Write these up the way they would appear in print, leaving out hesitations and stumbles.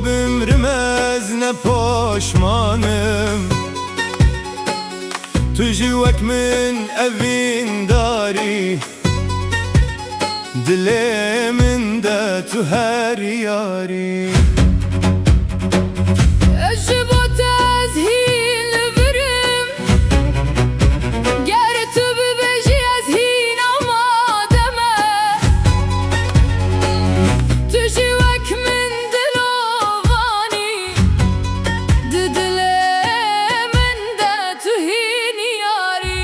bümrümez ne poşmanım. Tu ji wek min evin darî, dilê min de tu her yarî. Ez ji bo te ezhîn li virim, ger tu bibêjî ezhîn amade me. Tu jî wek min dilovanî, di dilê min de tu hîn yarî.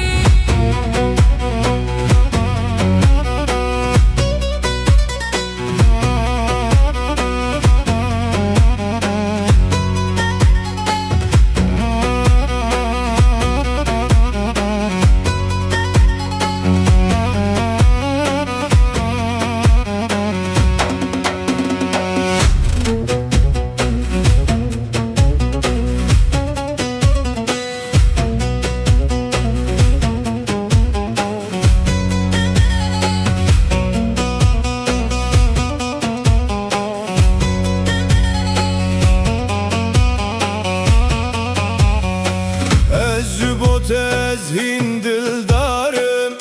Ezhîn dildarım,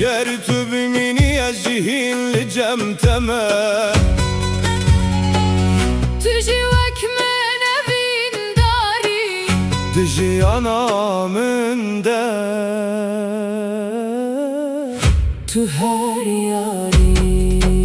ger tu bimînî ez jî hîn li cem te me. Tu jî wek min evîn darî, Di jiyana min de tu her yarî.